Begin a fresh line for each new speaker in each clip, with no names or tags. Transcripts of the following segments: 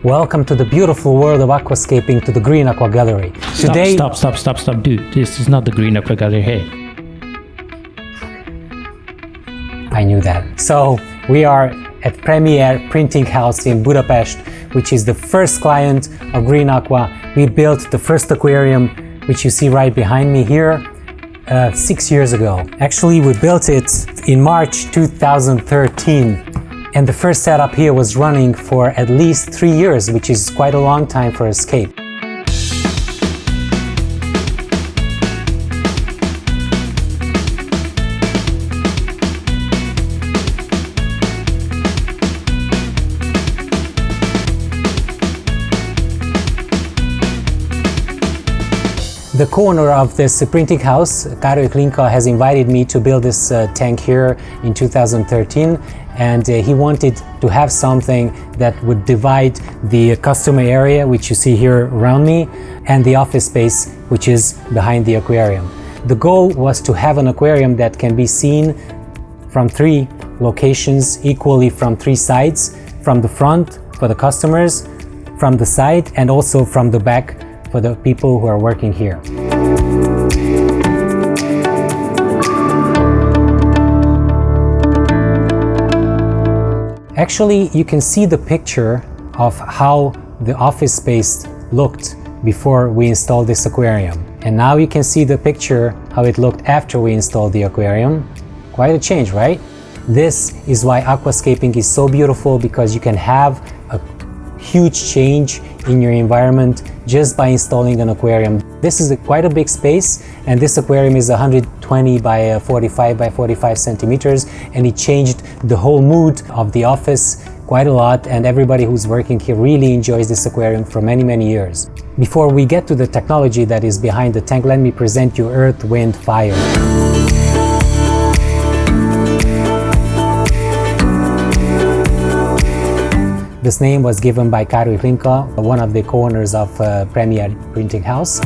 Welcome to the beautiful world of aquascaping, to the Green Aqua Gallery. Today...
Stop, dude. This is not the Green Aqua Gallery. Hey.
I knew that. So, we are at Premier Printing House in Budapest, which is the first client of Green Aqua. We built the first aquarium, which you see right behind me here, 6 years ago. Actually, we built it in March 2013. And the first setup here was running for at least 3 years, which is quite a long time for a scape. The co-owner of this printing house, Károly and Zsolt Hlinka, has invited me to build this tank here in 2013, and he wanted to have something that would divide the customer area, which you see here around me, and the office space, which is behind the aquarium. The goal was to have an aquarium that can be seen from 3 locations, equally from 3 sides, from the front for the customers, from the side, and also from the back for the people who are working here. Actually, you can see the picture of how the office space looked before we installed this aquarium. And now you can see the picture how it looked after we installed the aquarium. Quite a change, right? This is why aquascaping is so beautiful, because you can have a huge change in your environment just by installing an aquarium. This is quite a big space, and this aquarium is 120 by 45 by 45 centimeters, and it changed the whole mood of the office quite a lot, and everybody who's working here really enjoys this aquarium for many years. Before we get to the technology that is behind the tank, let me present you Earth, Wind, Fire. This name was given by Károly and Zsolt Hlinka, one of the co-owners of Premier Printing House.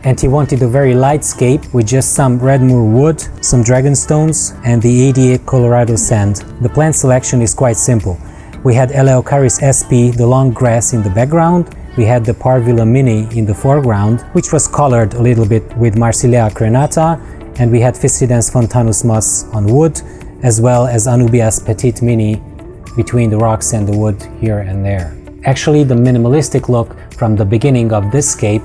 And he wanted a very light scape with just some redmore wood, some dragon stones, and the ADA Colorado sand. The plant selection is quite simple. We had Eleocharis sp, the long grass, in the background. We had the Parvilla mini in the foreground, which was colored a little bit with Marsilea crenata, and we had Physidens fontanus moss on wood, as well as Anubias petit mini between the rocks and the wood here and there. Actually, the minimalistic look from the beginning of this scape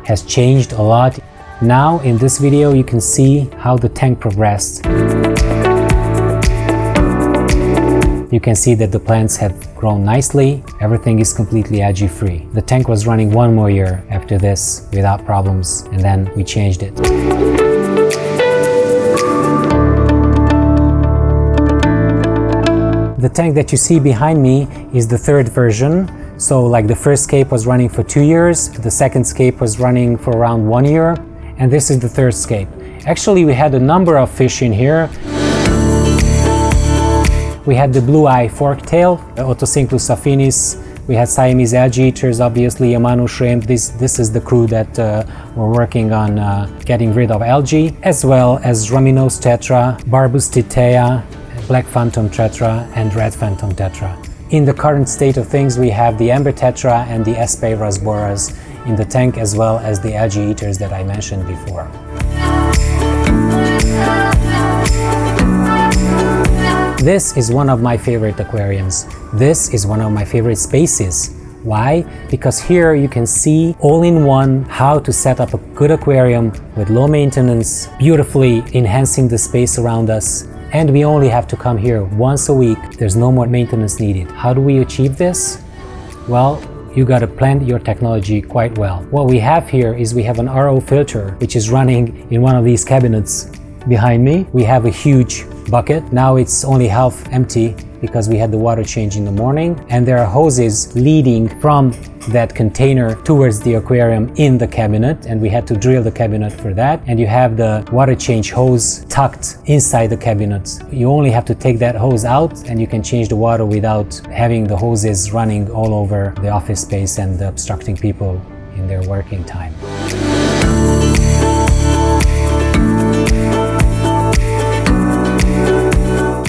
has changed a lot. Now in this video you can see how the tank progressed. You can see that the plants have grown nicely. Everything is completely algae-free. The tank was running 1 more year after this without problems, and then we changed it. The tank that you see behind me is the 3rd version. So like the first scape was running for 2 years, the second scape was running for around 1 year, and this is the 3rd scape. Actually, we had a number of fish in here. We had the blue-eye forktail, Otocinclus affinis. We had Siamese algae eaters, obviously, Yamano shrimp. This is the crew that were working on getting rid of algae, as well as Raminose tetra, Barbus titea, Black Phantom tetra, and Red Phantom tetra. In the current state of things, we have the Amber tetra and the Espe rasboras in the tank, as well as the algae eaters that I mentioned before. This is one of my favorite aquariums. This is one of my favorite spaces. Why? Because here you can see all-in-one how to set up a good aquarium with low maintenance, beautifully enhancing the space around us. And we only have to come here once a week. There's no more maintenance needed. How do we achieve this? Well, you gotta plan your technology quite well. What we have here is we have an RO filter, which is running in one of these cabinets behind me. We have a huge bucket. Now it's only half empty because we had the water change in the morning, and there are hoses leading from that container towards the aquarium in the cabinet, and we had to drill the cabinet for that. And you have the water change hose tucked inside the cabinet. You only have to take that hose out and you can change the water without having the hoses running all over the office space and obstructing people in their working time.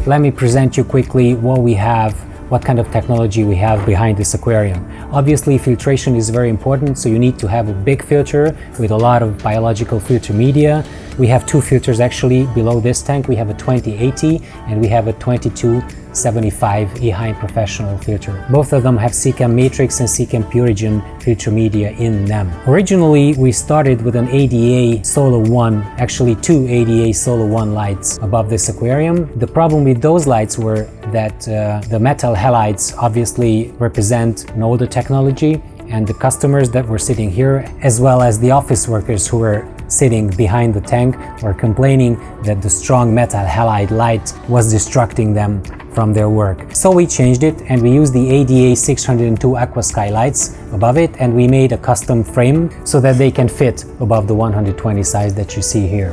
Let me present you quickly what kind of technology we have behind this aquarium. Obviously, filtration is very important, so you need to have a big filter with a lot of biological filter media. We have two filters actually below this tank. We have a 2080 and we have a 2275 Eheim Professionel filter. Both of them have Seachem Matrix and Seachem Purigen filter media in them. Originally, we started with an ADA Solar I, actually two ADA Solar I lights above this aquarium. The problem with those lights were that the metal halides obviously represent an older technology, and the customers that were sitting here, as well as the office workers who were sitting behind the tank, were complaining that the strong metal halide light was distracting them from their work. So we changed it and we used the ADA 602 AquaSky lights above it, and we made a custom frame so that they can fit above the 120 size that you see here.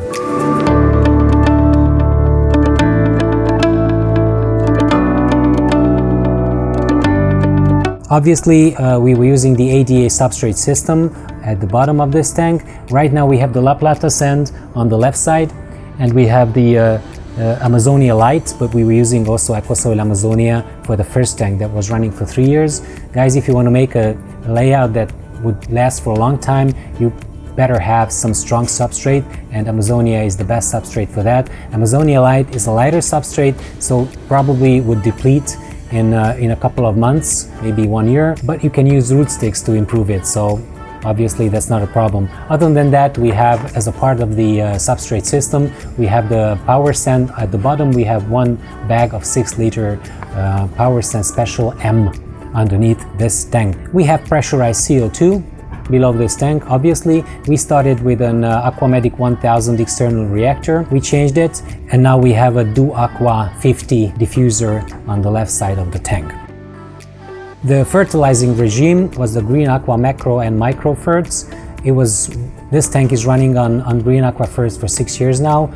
Obviously, we were using the ADA substrate system at the bottom of this tank. Right now we have the La Plata sand on the left side, and we have the Amazonia light, but we were using also Aquasoil Amazonia for the first tank that was running for 3 years. Guys, if you want to make a layout that would last for a long time, you better have some strong substrate, and Amazonia is the best substrate for that. Amazonia light is a lighter substrate, so probably would deplete in a couple of months, maybe 1 year, but you can use root sticks to improve it, so obviously that's not a problem. Other than that, we have, as a part of the substrate system, we have the power sand. At the bottom we have one bag of 6-liter power sand special M underneath this tank. We have pressurized CO2 below this tank. Obviously, we started with an Aquamedic 1000 external reactor. We changed it, and now we have a Do Aqua 50 diffuser on the left side of the tank. The fertilizing regime was the Green Aqua Macro and Micro Ferts. This tank is running on Green Aqua Ferts for 6 years now,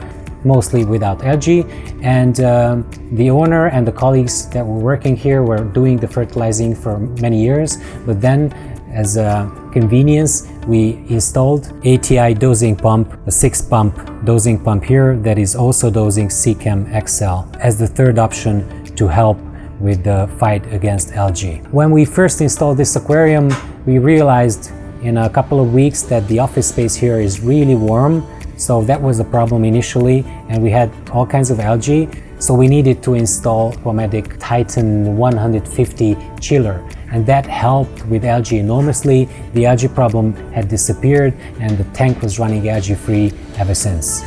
mostly without algae, and the owner and the colleagues that were working here were doing the fertilizing for many years, but then as a convenience, we installed ATI dosing pump, a 6-pump dosing pump here that is also dosing Seachem XL as the third option to help with the fight against algae. When we first installed this aquarium, we realized in a couple of weeks that the office space here is really warm, so that was a problem initially, and we had all kinds of algae, so we needed to install Aquamedic Titan 150 chiller, and that helped with algae enormously. The algae problem had disappeared and the tank was running algae-free ever since.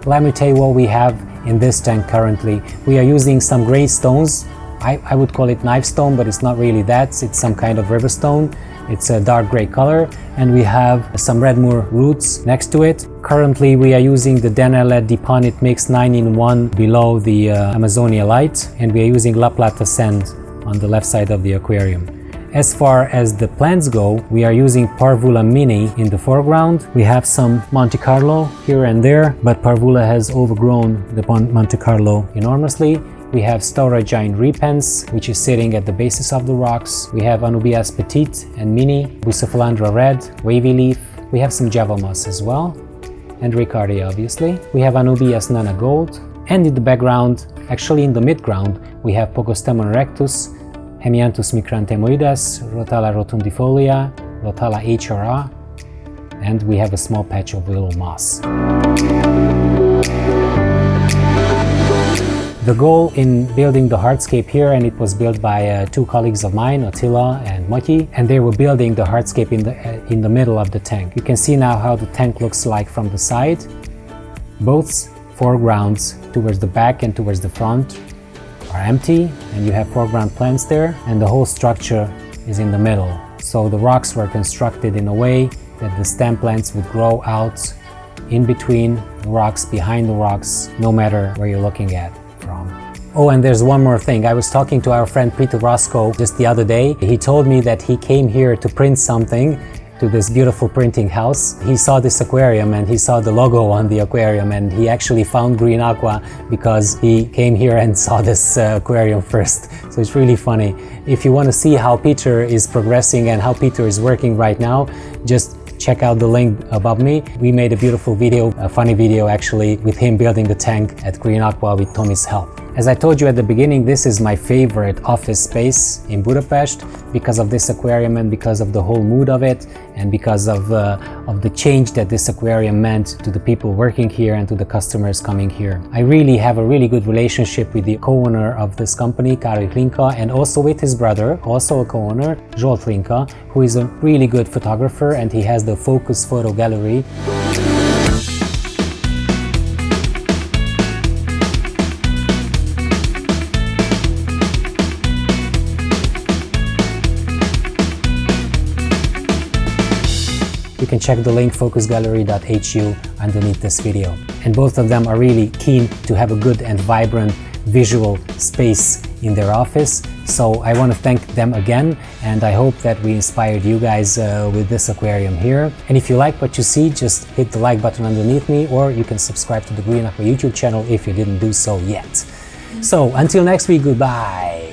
Let me tell you what we have in this tank currently. We are using some gray stones. I would call it knife stone, but it's not really that. It's some kind of river stone. It's a dark gray color, and we have some Redmoor roots next to it. Currently we are using the Deneled Deponit Mix 9-in-1 below the Amazonia light, and we are using La Plata sand on the left side of the aquarium. As far as the plants go, we are using Parvula Mini in the foreground. We have some Monte Carlo here and there, but Parvula has overgrown the Monte Carlo enormously. We have Stora Giant Repens, which is sitting at the basis of the rocks. We have Anubias Petite and Mini, Bucephalandra Red, Wavy Leaf. We have some Java Moss as well, and Ricardia obviously. We have Anubias Nana Gold, and in the background, actually in the midground, we have Pogostemon Rectus, Hemianthus micranthemoides, Rotala rotundifolia, Rotala HRA, and we have a small patch of willow moss. The goal in building the hardscape here, and it was built by two colleagues of mine, Attila and Maki, and they were building the hardscape in the middle of the tank. You can see now how the tank looks like from the side. Both foregrounds towards the back and towards the front are empty, and you have foreground plants there, and the whole structure is in the middle. So the rocks were constructed in a way that the stem plants would grow out in between the rocks, behind the rocks, no matter where you're looking at from. Oh, and there's one more thing. I was talking to our friend Peter Roscoe just the other day. He told me that he came here to print something to this beautiful printing house. He saw this aquarium and he saw the logo on the aquarium, and he actually found Green Aqua because he came here and saw this aquarium first. So it's really funny. If you want to see how Peter is progressing and how Peter is working right now, just check out the link above me. We made a beautiful video, a funny video actually, with him building the tank at Green Aqua with Tommy's help. As I told you at the beginning, this is my favorite office space in Budapest because of this aquarium and because of the whole mood of it and because of the change that this aquarium meant to the people working here and to the customers coming here. I really have a really good relationship with the co-owner of this company, Károly and Zsolt Hlinka, and also with his brother, also a co-owner, Zsolt Hlinka, who is a really good photographer, and he has the Focus Photo Gallery. You can check the link focusgallery.hu underneath this video. And both of them are really keen to have a good and vibrant visual space in their office. So I want to thank them again, and I hope that we inspired you guys with this aquarium here. And if you like what you see, just hit the like button underneath me, or you can subscribe to the Green Aqua YouTube channel if you didn't do so yet. So until next week, goodbye!